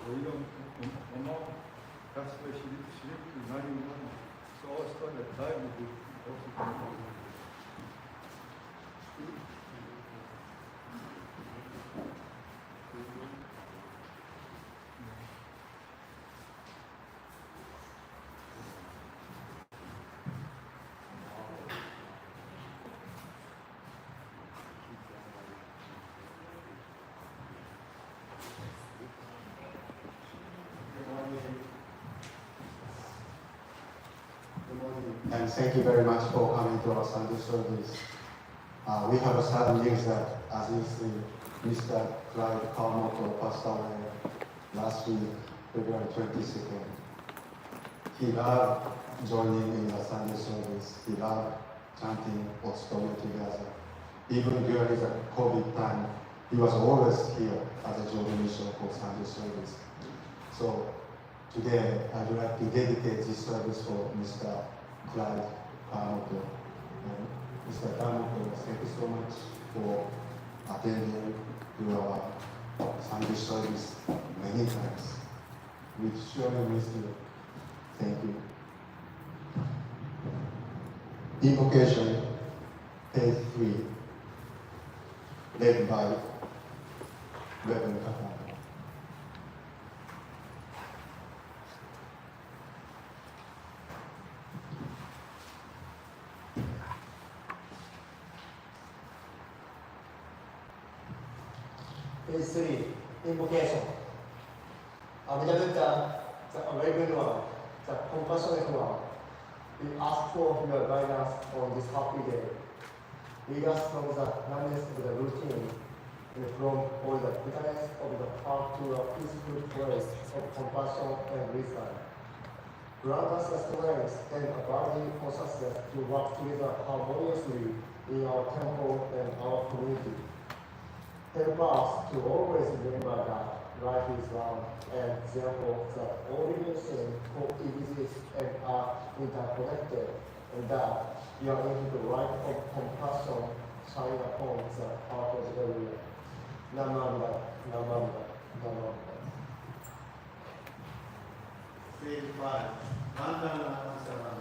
저희가 가스가 시립 많이 오면 소스터를 다이브 없을 And thank you very much for coming to our Sunday service. We have sad news that as you see, Mr. Clyde Kawamoto passed away last week, February 22nd. He loved joining in the Sunday service. He loved chanting Otsutomi together. Even during the COVID time, he was always here as a Jodo mission for Sunday service. So today, I'd like to dedicate this service for Mr. Clyde Kawamoto. Mr. Kawamoto, thank you so much for attending to our Sunday service many times. We surely miss you. Thank you. Invocation, page 3, led by Reverend Kata. Page 3, invocation. Beloved, the Arabian one, the compassionate one, we ask for your guidance on this happy day. Lead us from the numbness of the routine and from all the bitterness of the heart to a peaceful place of compassion and wisdom. Grant us the strength and a body consciousness to work together harmoniously in our temple and our community. Help us to always remember that life is one, and therefore that all living coexist and are interconnected, and that your infinite light of compassion shine upon the heart of everyone. Namanda, Namanda, Namanda. Page 5, Vandana Namaskaram.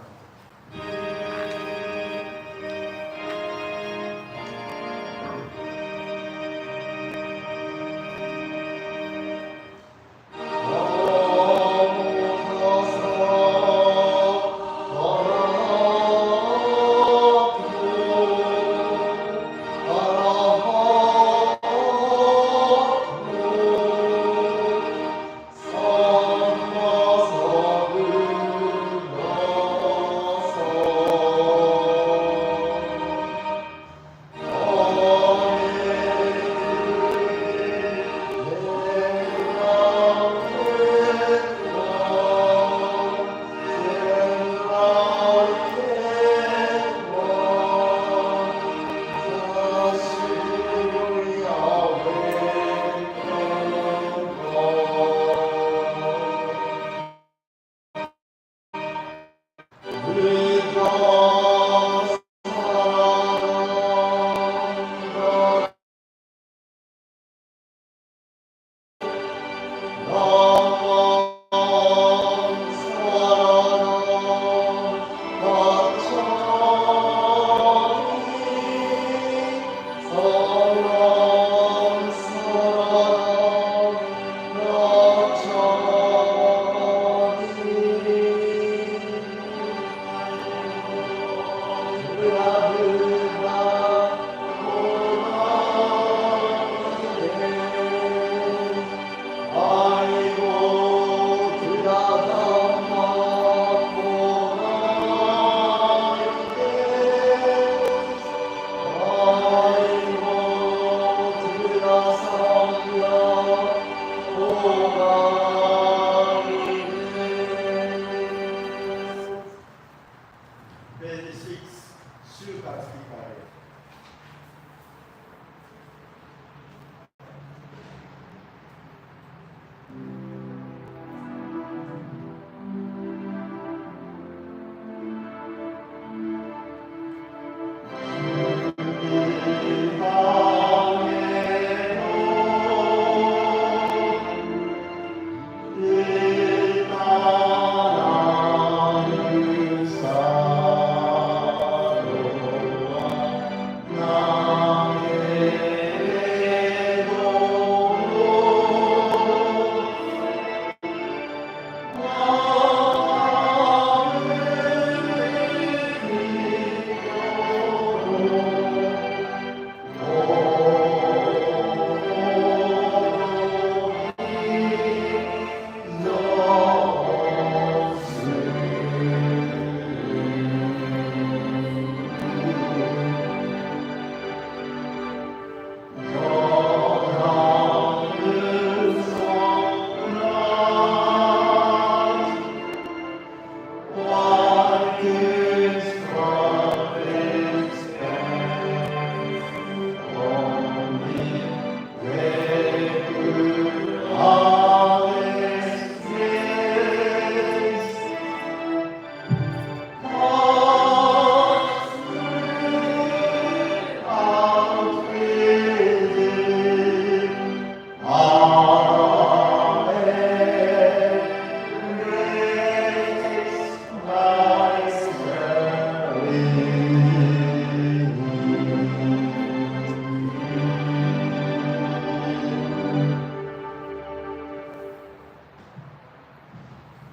Oh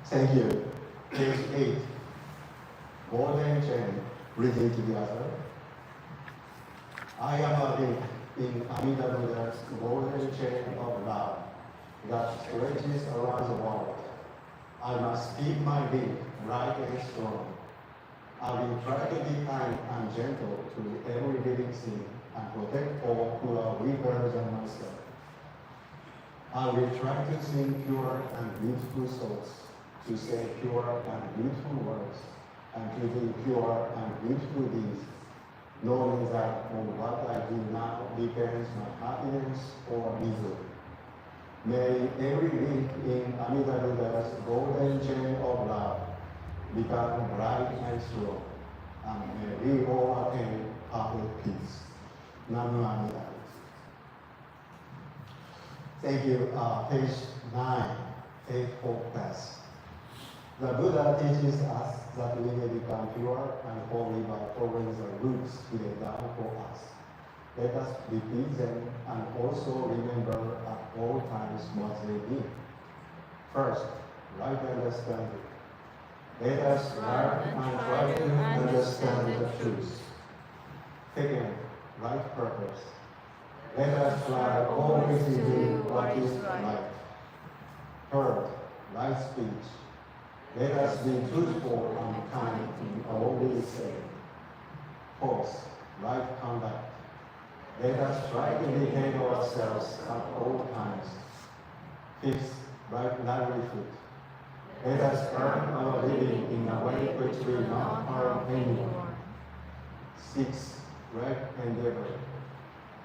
Thank you. Page 8. Golden chain reading together. I am a link in Amida Buddha's golden chain of love that stretches around the world. I must keep my link right and strong. I will try to be kind and gentle to every living thing and protect all who are weaker than myself. I will try to think pure and beautiful thoughts, to say pure and beautiful words, and to do pure and beautiful deeds, knowing that on what I do now depends my happiness or misery. May every link in Amida Buddha's golden chain of love become bright and strong, and may we all attain perfect peace. Namu Amida. Thank you. Page 9, Eightfold Path. The Buddha teaches us that we may become pure and holy by following the rules he laid down for us. Let us repeat them and also remember at all times what they mean. First, right understanding. Let us learn and try to understand the truth. Second, right purpose. Let us try always to do what is right. Third, right speech. Let us be truthful and kind in all we say. Fourth, right conduct. Let us try to behave ourselves at all times. Fifth, right livelihood. Let us earn our living in a way which will not harm anyone. Sixth, right endeavor.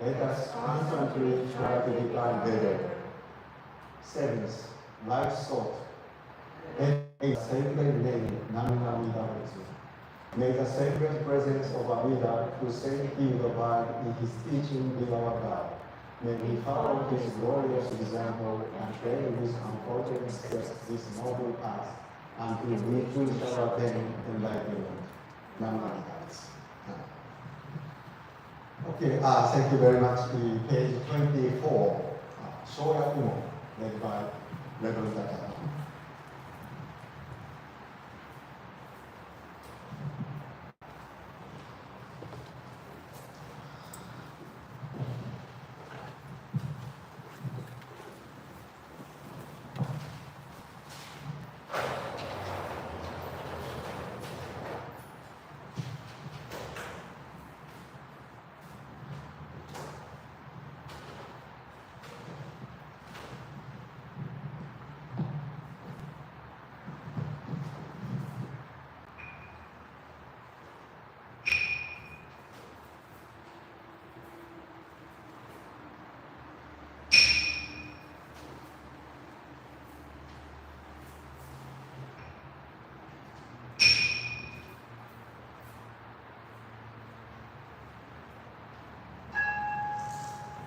Let us constantly try to become better. Seventh, right thought. Let a sacred name, Namina Buddha. May the sacred presence of a Buddha who sent him the word in his teaching be our God. May we follow his glorious example and train his unfortunate steps this noble path until we too shall attain enlightenment. Namina. Okay, thank you very much. Page 24, Shoya Kumo, led by Reverend Takata.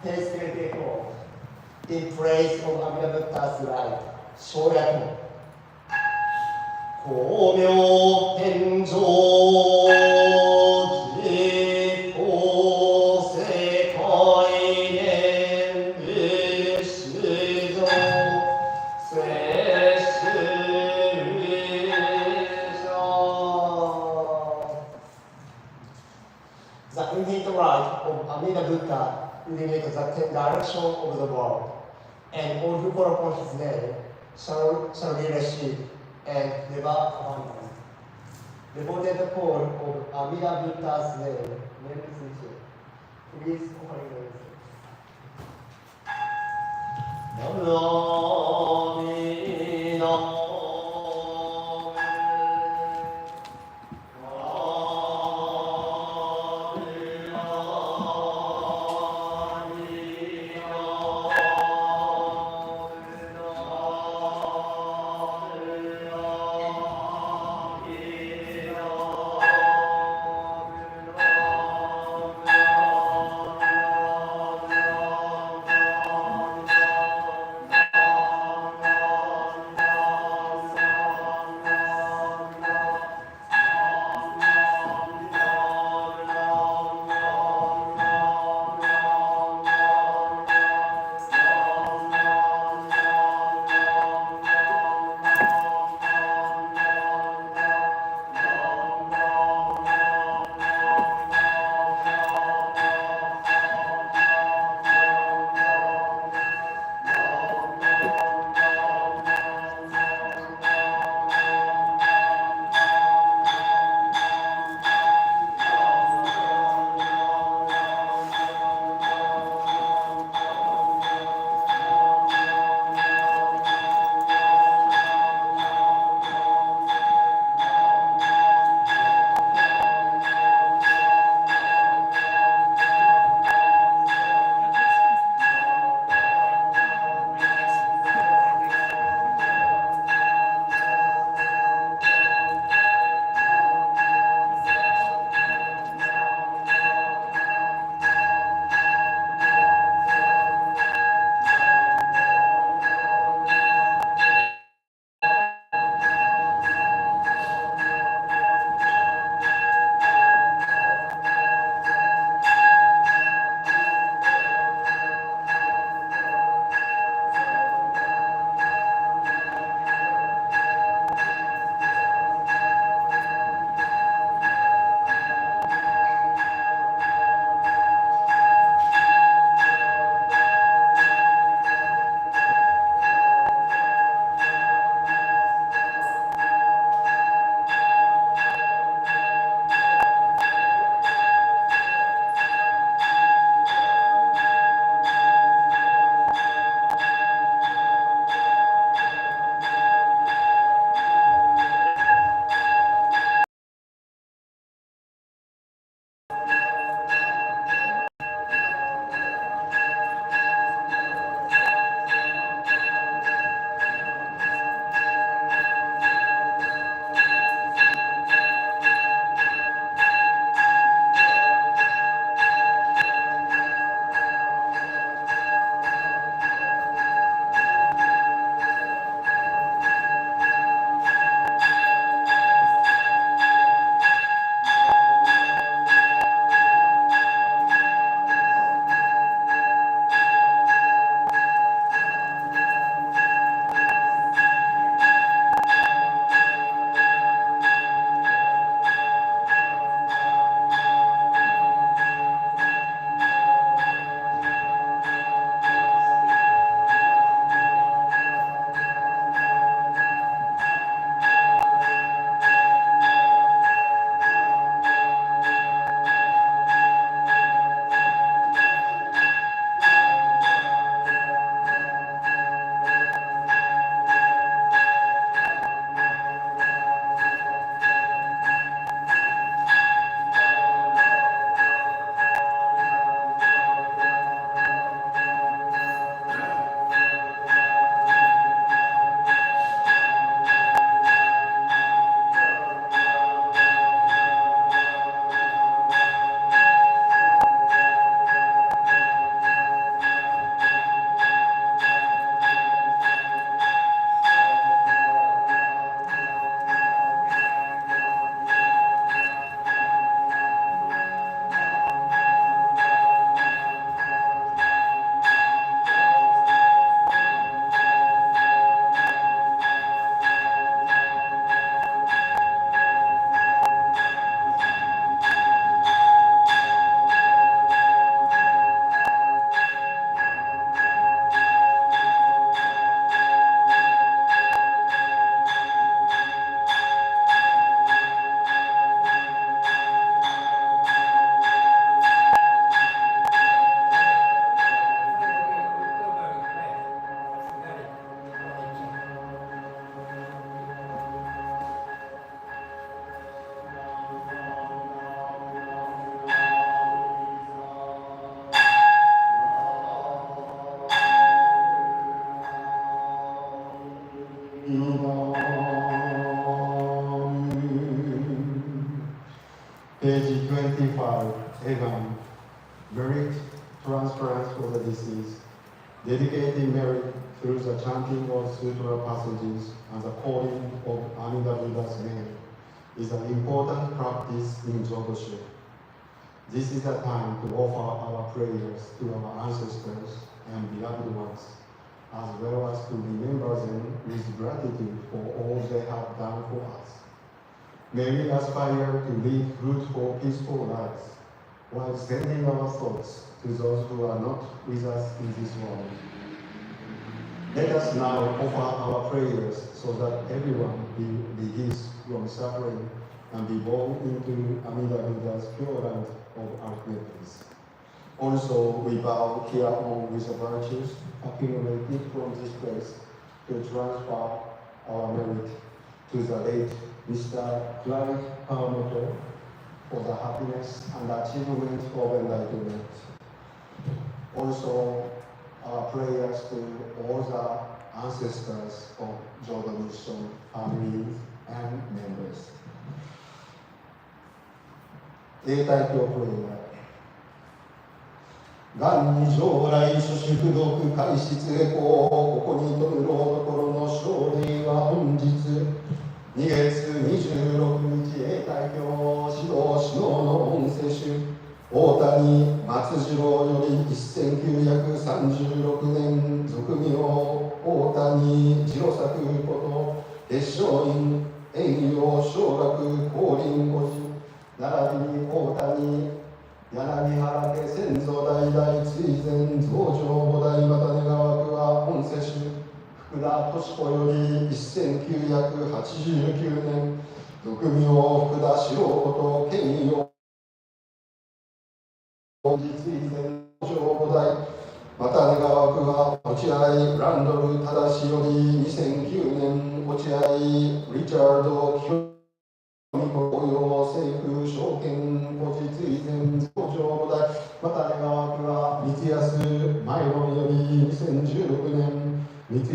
Page 24. In praise of Amida Buddha's life, Shoyaku. 光明天上実法世界念無始蔵摂取 Amida Buddha illuminated the direction of the world, and all who call upon his name shall be received and never abandoned. Devoted call of Amida Buddha's name, please offering the message. Page 25, Evan, merit transference for the deceased, dedicating merit through the chanting of sutra passages and the calling of Amida Buddha's name is an important practice in Jodo. This is a time to offer our prayers to our ancestors and beloved ones, as well as to remember them with gratitude for all they have done for us. May we aspire to live fruitful, peaceful lives, while sending our thoughts to those who are not with us in this world. Let us now offer our prayers so that everyone will be released from suffering and be born into Amida Buddha's pure land of ultimate. Also, we bow here on with the virtues accumulated from this place to transfer our merit to the late Mr. Clyde Kawamoto for the happiness and achievement of enlightenment. Also, our prayers to all the ancestors of Jodo Mission, families, and members. 永代教プレイヤー。元に将来諸子不読開室へここにとるろうところの勝利は本日2月26日永代教指導首脳の音声集大谷松次郎より1936年俗名大谷次郎作こと月松院遠洋小学光林五寺並びに大谷柳原家先祖代々追善増上五代又根川区は本世主福田敏子より1989年俗名福田四郎こと県用追善増上五代又根川区は落合ランドル忠より2009年落合リチャード雇用政府証券保持追善増上五代又根川区は三安マイロンより2016年三安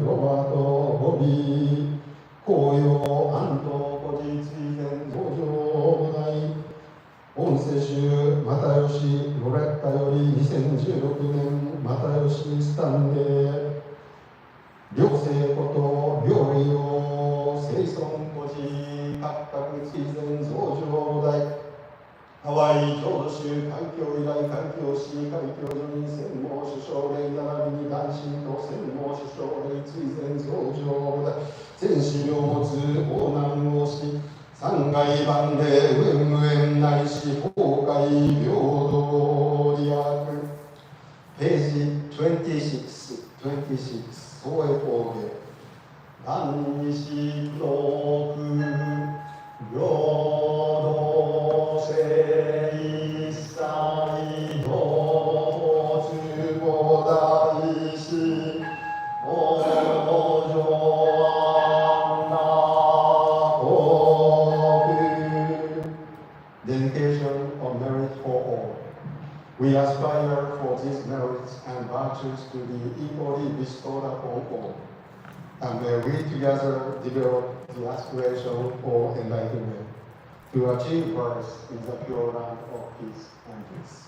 ロバートボビー紅葉安藤保持追善増上五代御世主又吉ロレッタより2016年又吉スタンレー両生こと両医を生存保持各追善増上五代ハワイ浄土州海峡以来海峡市海峡所に専門首相令並びに男神と専門首相令追善増上五代全資料物大難をし三階万礼無縁無縁ないし崩壊平等利益ページ26総へ法下何日の平等性一切のつぼ大師往生安楽国 Dedication of merit for all. We aspire for these merits and virtues to be equally bestowed upon all. And may we together develop the aspiration for enlightenment to achieve birth in the pure land of peace and bliss.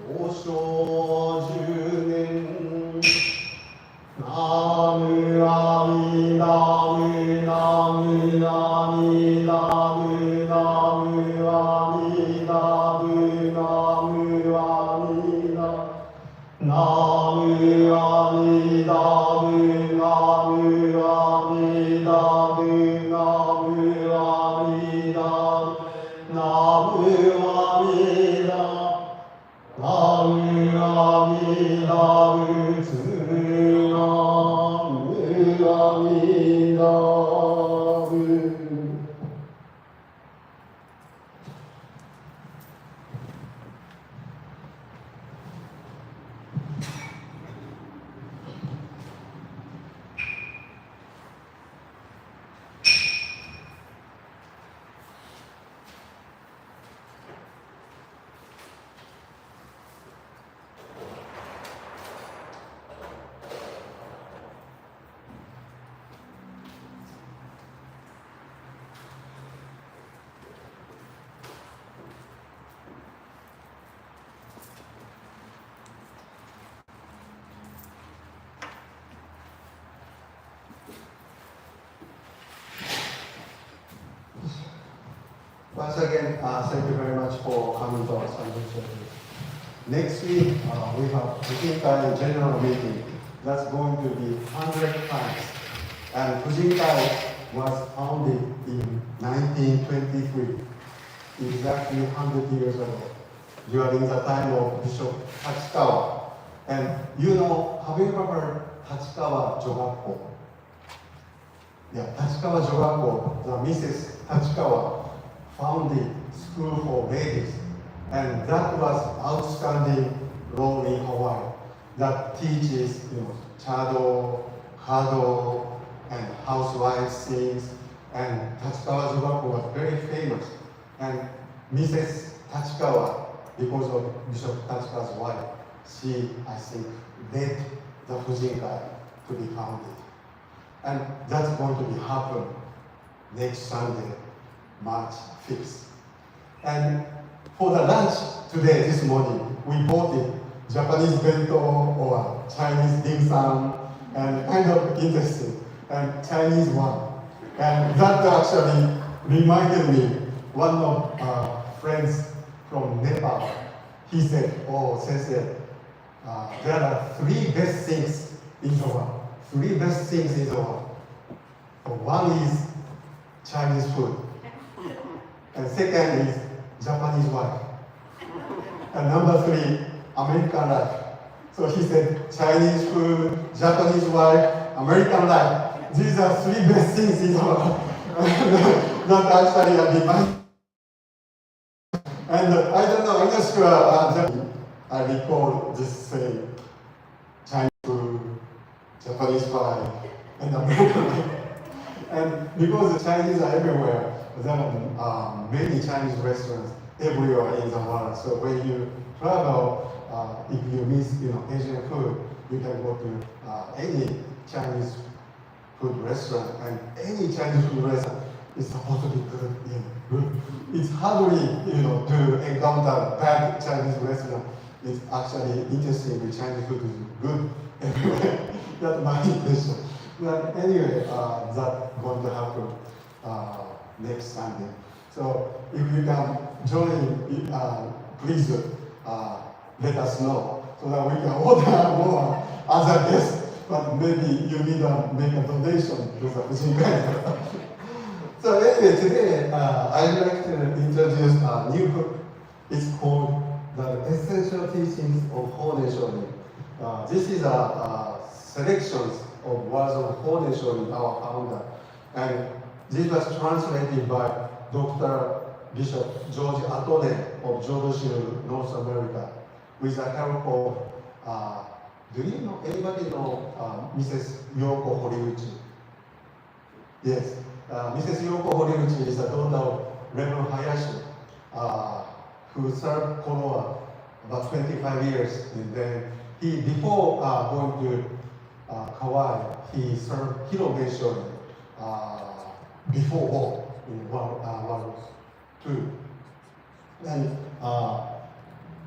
王将10年ナムアミダムナムアミダムナムアミダムナムアミダナムアミダ Once again, thank you very much for coming to our Sunday service. Next week, we have Fujinkai General Meeting. That's going to be 100 times. And Fujinkai was founded in 1923, exactly 100 years ago, during the time of Bishop Tachikawa. And you know, have you ever heard Tachikawa Jogakko? Yeah, Tachikawa Jogakko, the Mrs. Tachikawa founded school for ladies. And that was outstanding role in Hawaii that teaches, Jodo, Kado, and housewives things. And Tachikawa Jogakko was very famous. And Mrs. Tachikawa, because of Bishop Tachikawa's wife, she, I think, led the Fujinkai to be founded. And that's going to be happen next Sunday, March 5th. And for the lunch today, this morning, we bought it, Japanese bento or Chinese dim sum, and kind of interesting, and Chinese one. And that actually reminded me, one of friends from Nepal, he said, oh, Sensei, there are 3 best things in the world. 3 best things in the world. One is Chinese food. And second is Japanese wife. And number 3, American life. So he said, Chinese food, Japanese wife, American life. These are 3 best things in the world. Not actually a demand. And I don't know, I'm not sure. I recall this saying, Chinese food, Japanese wife, and American life. And because the Chinese are everywhere, there are many Chinese restaurants everywhere in the world. So when you travel, if you miss Asian food, you can go to any Chinese food restaurant, and any Chinese food restaurant is supposed to be good. Good. It's hardly to encounter bad Chinese restaurant. It's actually interesting. The Chinese food is good everywhere. That's my impression. But anyway, that's going to happen next Sunday. So if you can join, please let us know so that we can order more other guests. But maybe you need to make a donation to the Fujinkai. So anyway, today I'd like to introduce a new book. It's called The Essential Teachings of Hoden Shonin. This is a selection of words of Hoden Shonin, our founder. And this was translated by Dr. Bishop George Atone of Jodo, North America, with the help of, do you know, anybody know Mrs. Yoko Horiguchi? Yes, Mrs. Yoko Horiguchi is the daughter of Reverend Hayashi, who served Konoha about 25 years. And then he, before going to Kauai, he served Hirome Shonin before war in World War II. And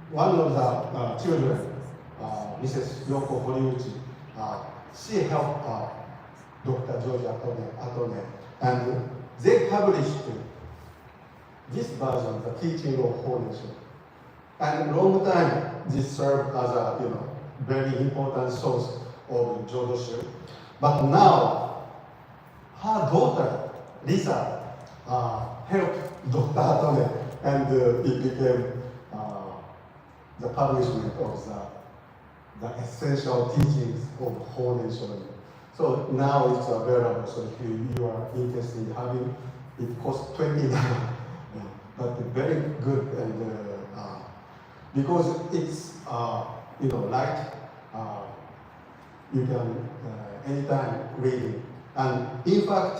one of the children, Mrs. Yoko Horiguchi, she helped Dr. George Atone, and they published this version, the teaching of Hoden Shonin. And a long time, this served as a very important source of Jodo Shu. But now, her daughter, Lisa, helped Dr. Atone, and it became the publishment of the essential teachings of Hoden Shonin. So now it's available, so if you are interested in having, it costs $20. But very good, and because it's light, you can anytime read it. And in fact,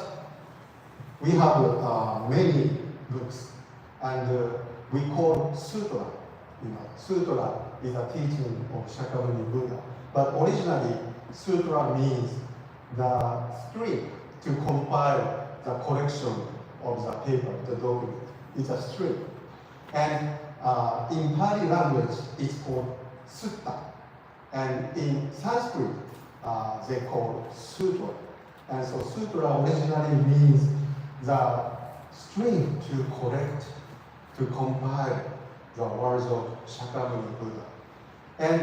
we have many books, and we call sutra. Sutra is a teaching of Shakyamuni Buddha, but originally sutra means the string to compile the collection of the paper, the document. It's a string. And in Pali language, it's called sutta. And in Sanskrit, they call sutra. And so sutra originally means the string to collect to compile the words of Shakyamuni Buddha. And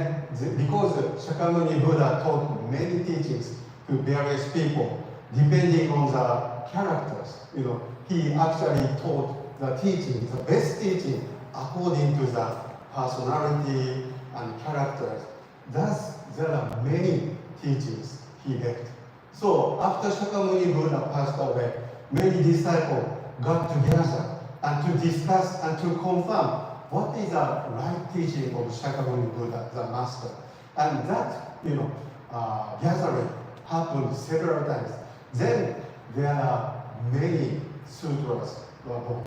because Shakyamuni Buddha taught many teachings to various people, depending on the characters, he actually taught the teaching, the best teaching, according to the personality and characters. Thus, there are many teachings he left. So, after Shakyamuni Buddha passed away, many disciples got together and to discuss and to confirm what is the right teaching of Shakyamuni Buddha, the master. And that, gathering happened several times. Then there are many sutras were born.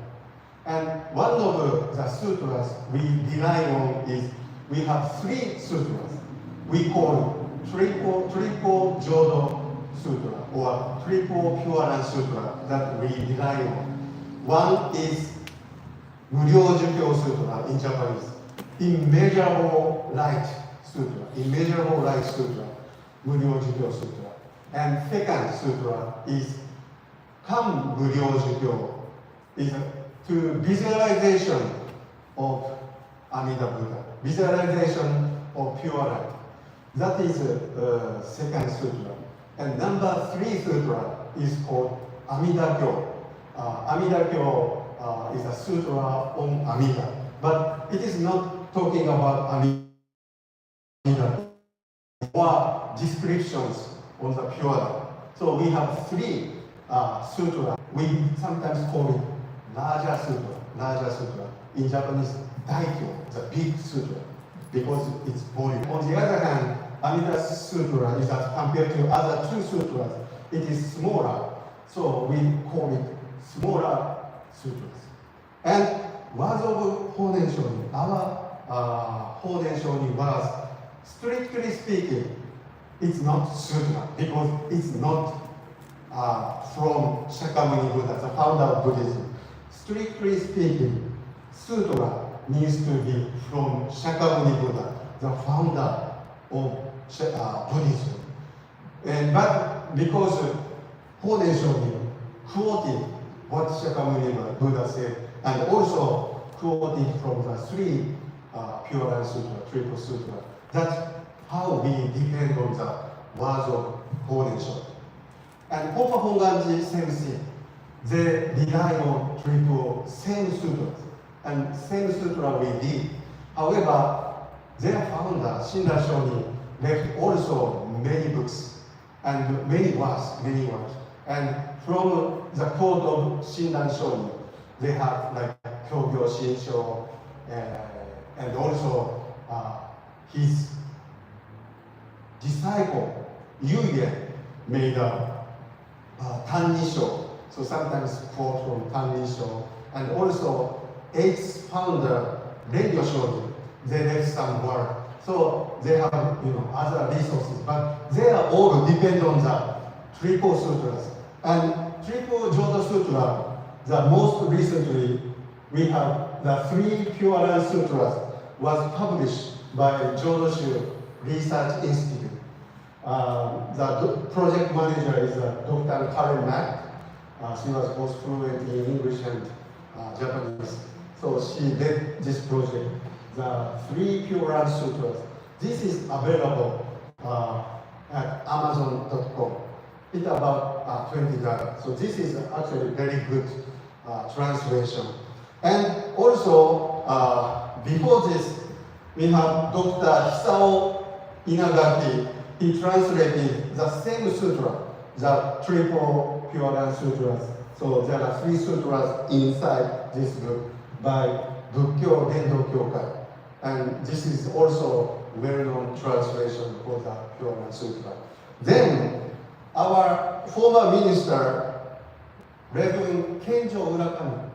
And one of the sutras we rely on is, we have 3 sutras. We call triple Jodo Sutra or triple Pure Land Sutra that we rely on. One is Muryojukyo Sutra in Japanese, Immeasurable Light Sutra, Immeasurable Light Sutra, Muryojukyo Sutra. And second sutra is Kam Muryojukyo, is to visualization of Amida Buddha, visualization of pure light. That is second sutra. And number 3 sutra is called Amida-kyo. Amida-kyo is a sutra on Amida, but it is not talking about Amida or descriptions on the pure light. So we have 3 sutra. We sometimes call it larger sutra. In Japanese, Daikyo, the big sutra, because it's volume. On the other hand, Amida Sutra is, as compared to other 2 sutras, it is smaller. So we call it smaller sutras. And words of Hoden Shonin, our Hoden Shonin was, strictly speaking, it's not sutra, because it's not from Shakyamuni Buddha, the founder of Buddhism. Strictly speaking, sutra needs to be from Shakyamuni Buddha, the founder of Buddhism. But because Hoden Shonin quoted what Shakyamuni Buddha said, and also quoted from the 3 Pure Land Sutra, Triple Sutra, that's how we depend on the words of Hoden Shonin. And Poma Honganji, same thing. They rely on triple same sutras, and same sutra we did. However, their founder, Shinran Shonin, left also many books and many words. And from the code of Shinran Shonin, they have like Kyogyo Shinsho, and also his disciple, Yugen, made a Tannisho. So sometimes quote from Tannisho. And also, 8th founder, Rengyo Shonin, they left some word. So they have other resources, but they are all depend on the triple sutras. And triple Jodo Sutra, the most recently, we have the 3 Pure Land Sutras was published by Jodo Research Institute. The project manager is Dr. Karen Mack. She was both fluent in English and Japanese. So she led this project, the 3 Pure Land Sutras. This is available at Amazon.com. It's about $20. So this is actually very good translation. And also, before this, we have Dr. Hisao Inagaki. He translated the same sutra, the triple Pure Land Sutras. So there are 3 sutras inside this book by Bukkyo Rendo Kyokai. And this is also well-known translation for the Pure Land Sutra. Then, our former minister, Reverend Kenjo Urakami.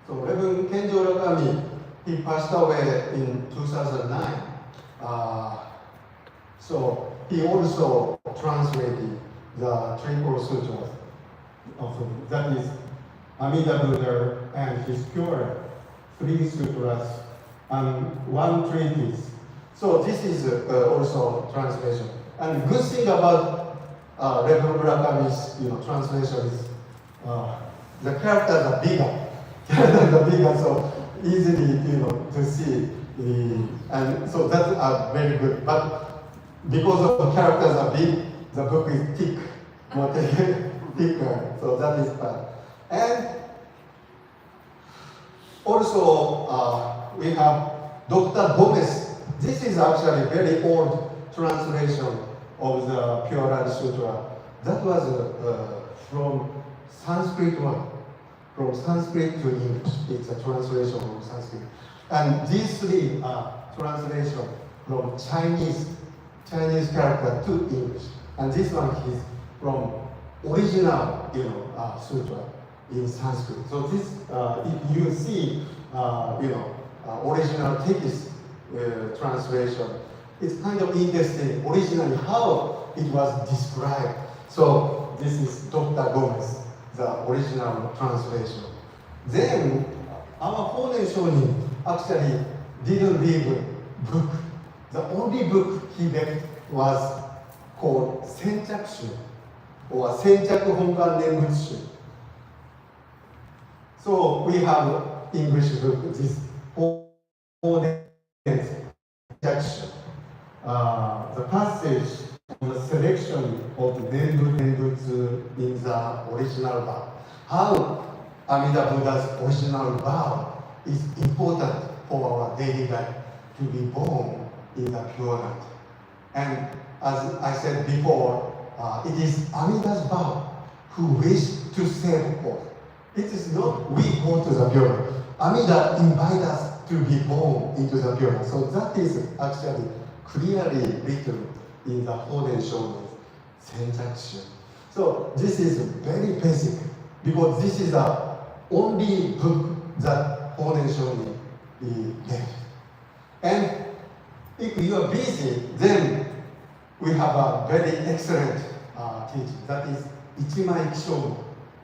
So Reverend Kenjo Urakami, he passed away in 2009. So he also translated the Triple Sutras. That is Amida Buddha and his pure 3 sutras and 1 treatise. So this is also translation. And the good thing about Reverend Murakami's translation is the characters are bigger. So easily, to see. And so that's very good. But because of the characters are big, the book is thick, more thicker. So that is bad. And also, we have Dr. Gomez. This is actually a very old translation of the Pure Land Sutra. That was from Sanskrit one. From Sanskrit to English. It's a translation from Sanskrit. And these three are translation from Chinese character to English. And this one is from original, sutra in Sanskrit. So this, if you see, original text translation, it's kind of interesting originally how it was described. So this is Dr. Gomez, the original translation. Then our Honen Shonin actually didn't read a book. The only book he left was called Senchakushu or Senchaku Hongan Nembutsu. So we have English book, this Honen Senchakushu. The passage on the selection of Nembutsu in the original vow. How Amida Buddha's original vow is important for our daily life to be born in the Pure Land. And as I said before, it is Amida's vow who wished to save us. It is not we go to the Pure Land. Amida invites us to be born into the Pure Land. So that is actually clearly written in the Honen Shonin Senchakushu. So this is very basic because this is the only book that Honen Shonin left. And if you are busy, then we have a very excellent teaching. That is Ichimai Kishomo,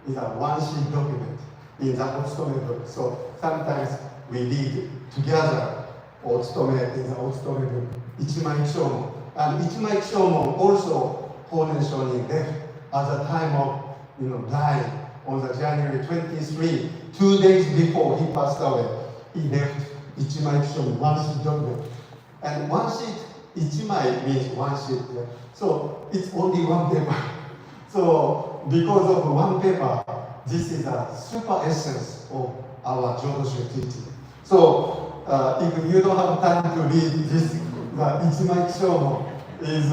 is a one-sheet document in the Otsutome book. So sometimes we read together Otsutome in the Otsutome book, Ichimai Kishomo. And Ichimai Kishomo also Honen Shonin left at the time of dying on the January 23, 2 days before he passed away. He left Ichimai Kishomo, one-sheet document. And one sheet, Ichimai means one sheet. So it's only one paper. So because of one paper, this is a super essence of our Jodo teaching. So if you don't have time to read this, the Ichimai Kishomo is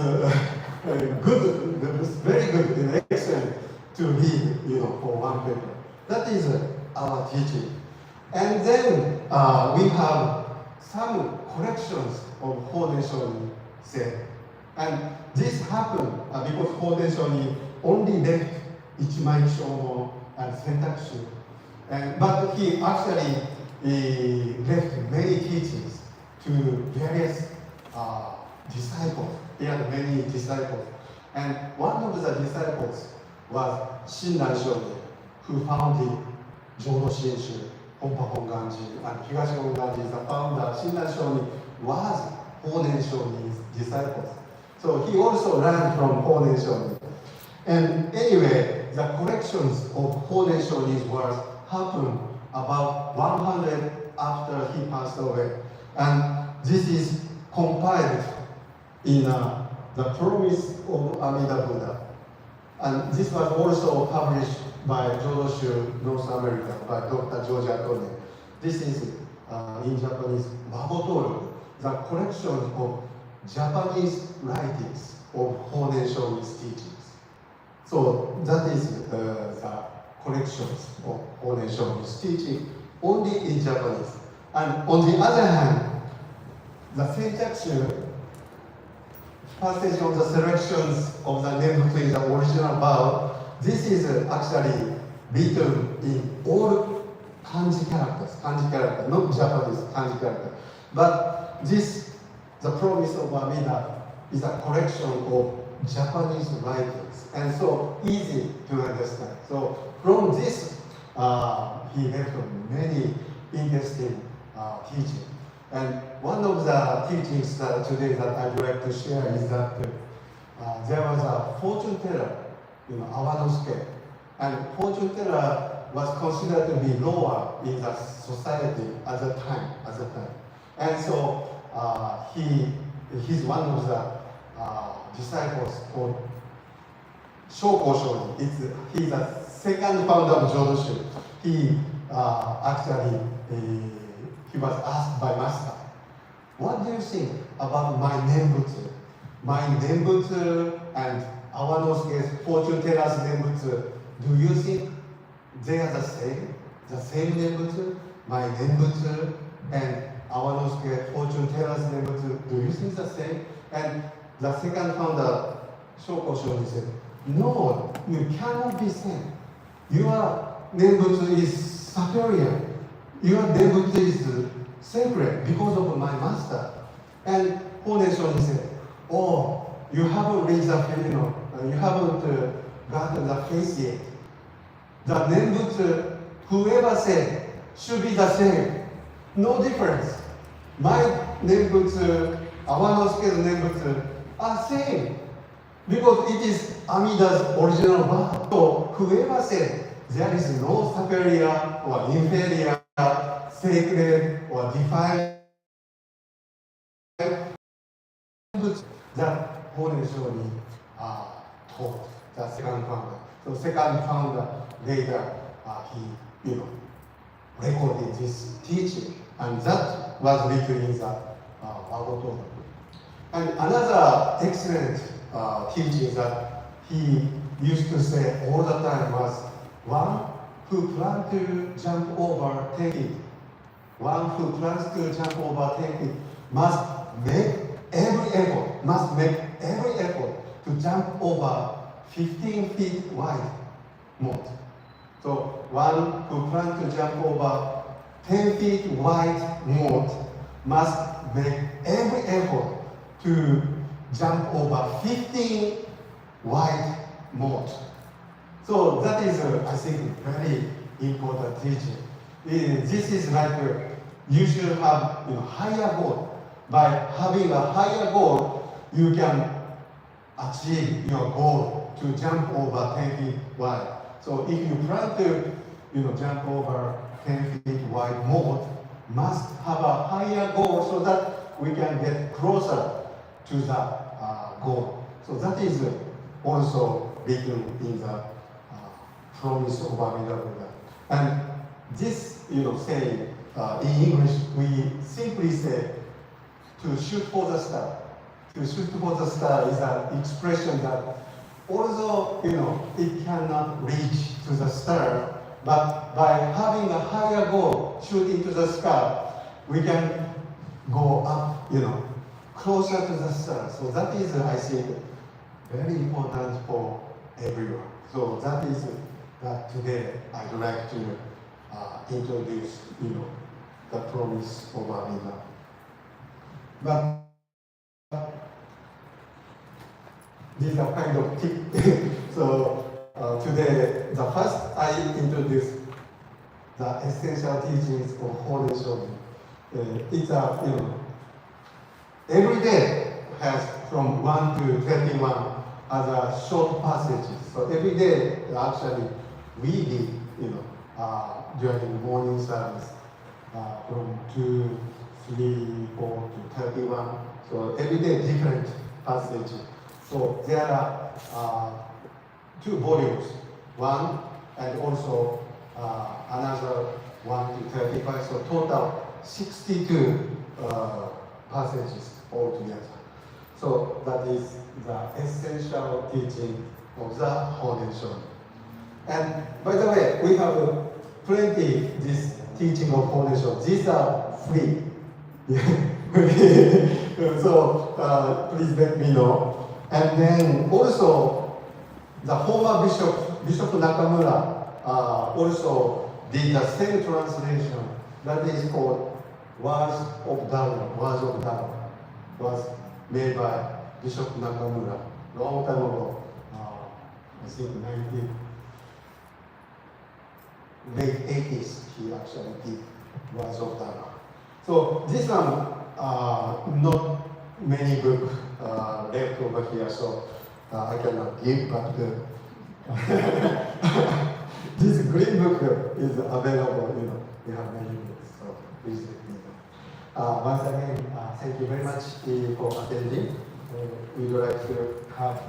good, very good and excellent to read, for one paper. That is our teaching. And then we have some corrections of Honen Shonin said. And this happened because Honen Shonin only left Ichimai Kishomo and Senchakushu. But he actually left many teachings to various disciples. He had many disciples. And one of the disciples was Shinran Shonin, who founded Jodo Shinshu, Honpa Honganji, and Higashi Honganji, the founder. Shinran Shonin was Honen Shonin's disciples. So he also learned from Honen Shonin. And anyway, the corrections of Honen Shonin's words happened about 100 after he passed away. And this is compiled in the Promise of Amida Buddha. And this was also published by Jodoshu, North America, by Dr. George Akone. This is, in Japanese, Mabotoru, the collection of Japanese writings of Honen Shonin's teachings. So that is the collections of Honen Shonin's teaching only in Japanese. And on the other hand, the Senchakushu passage on the selections of the Nembutsu in the original vow, this is actually written in all kanji characters, not Japanese kanji characters. But this, the Promise of Amida, is a collection of Japanese writings, and so easy to understand. So from this, he left many interesting teachings. And one of the teachings today that I'd like to share is that there was a fortune teller, Awanosuke, And fortune teller was considered to be lower in the society at the time. And so he's one of the disciples called Shoko Shonin. He's the second founder of Jodo. He actually he was asked by master, what do you think about my Nembutsu? My Nembutsu and Awanosuke's fortune teller's Nembutsu, do you think they are the same? The same Nembutsu? My Nembutsu and Awanosuke fortune teller's Nembutsu, do you think the same? And the second founder, Shoko Shonin, said, no, you cannot be same. Your Nembutsu is superior. Your Nembutsu is sacred because of my master. And Honen Shonin said, oh, you haven't reached the final, you haven't gotten the face yet. The Nembutsu, whoever said, should be the same. No difference. My Nembutsu, Awanosuke's Nembutsu are same. Because it is Amida's original birth. So whoever said there is no superior or inferior, sacred or divine, that Honen Shonin taught the second founder. So second founder later he recorded this teaching, and that was written in the Bhagavatam. And another excellent teaching that he used to say all the time was, one who plans to jump over 10 feet, one who plans to jump over 10 feet must make every effort to jump over 15 feet wide moat. So one who plans to jump over 10 feet wide moat must make every effort to jump over 15 wide moat. So that is, I think, very important teaching. This is like you should have higher goal. By having a higher goal, you can achieve your goal to jump over 10 feet wide. So if you plan to jump over 10 feet wide moat, must have a higher goal so that we can get closer to the goal. So that is also written in the promise of Amida Buddha. And this, saying in English, we simply say to shoot for the star. To shoot for the star is an expression that although it cannot reach to the star, but by having a higher goal, shooting to the sky, we can go up, closer to the star. So that is, I think, very important for everyone. So that is that today I'd like to introduce, the promise of Amida. But these are kind of tip. So today, the first I introduce the essential teachings of Honen Shonin. It's every day has from 1 to 21 other short passages. So every day, actually, we did, during morning service, from 2, 3, 4 to 31. So every day different passages. So there are 2 volumes, one and also another 1 to 35. So total 62 passages altogether. So that is the essential teaching of the Honen Shonin. And by the way, we have plenty this teaching of Honen Shonin. These are free. So please let me know. And then also the former Bishop Nakamura also did the same translation that is called Words of Dharma. Was made by Bishop Nakamura long time ago. I think late 80s he actually did Words of Dharma. So this one, not many books left over here, so I cannot give, but green book is available. We have many books, so please let me know. Once again, thank you very much for attending. We'd like to have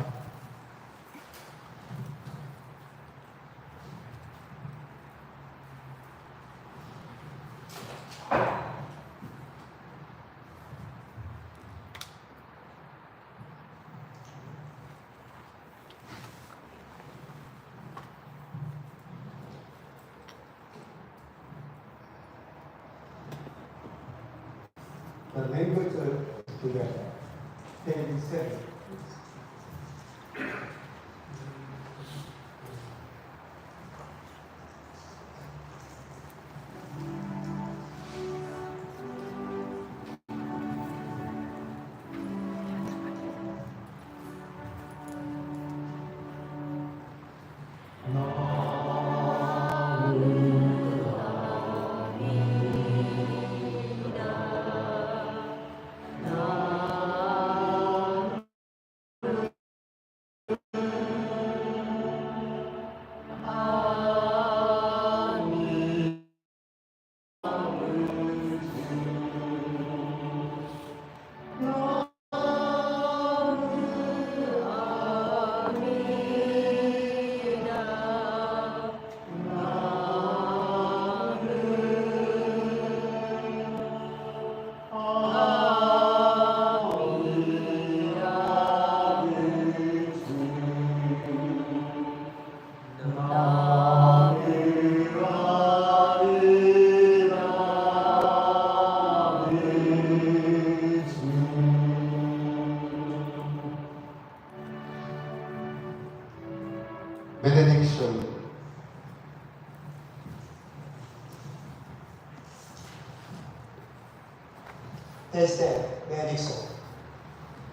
the language together. Page 7. Benediction. Page 10, benediction.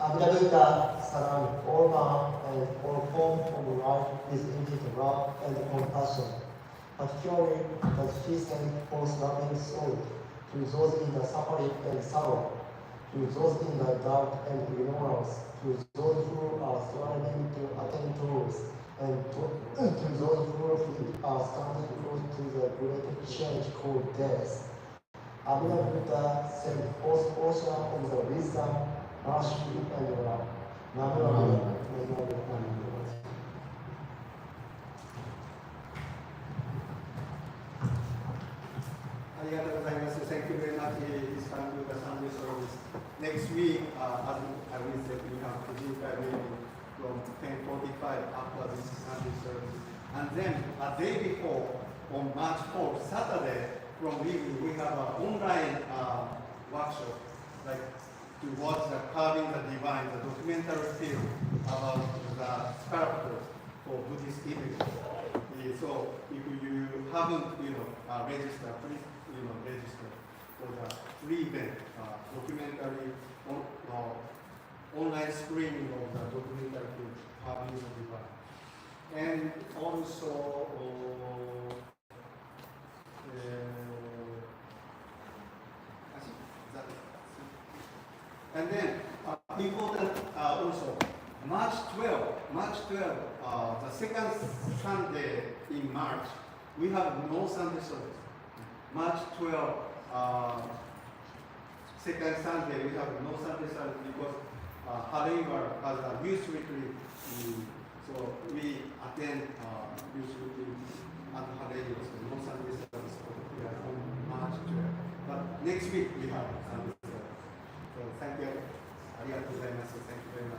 Abhida Buddha salam, all man and all form of life is indeed love and compassion, particularly does he send forth loving soul to those in the suffering and sorrow, to those in the doubt and ignorance, to those who are striving to attain truth, and to those who are standing close to the great change called death. Abhida Buddha sent forth ocean of the wisdom, mercy, and love. Thank you very much. It's time to the Sunday service. Next week, as I will say, we have physical meeting from 10:45 after this Sunday service. And then a day before, on March 4th, Saturday, from evening, we have an online workshop, like to watch the Carving the Divine, the documentary film about the sculptors for Buddhist images. So if you haven't, registered, please, register for the free event, documentary online screening of the documentary film, Carving the Divine. And also, and then important also, March 12, the second Sunday in March, we have no Sunday service. March 12, second Sunday, we have no Sunday service because Harivar has a youth retreat. So we attend youth retreat at Harivar, so no Sunday service on March 12. But next week we have Sunday service. So thank you. ありがとうございます。Thank you very much.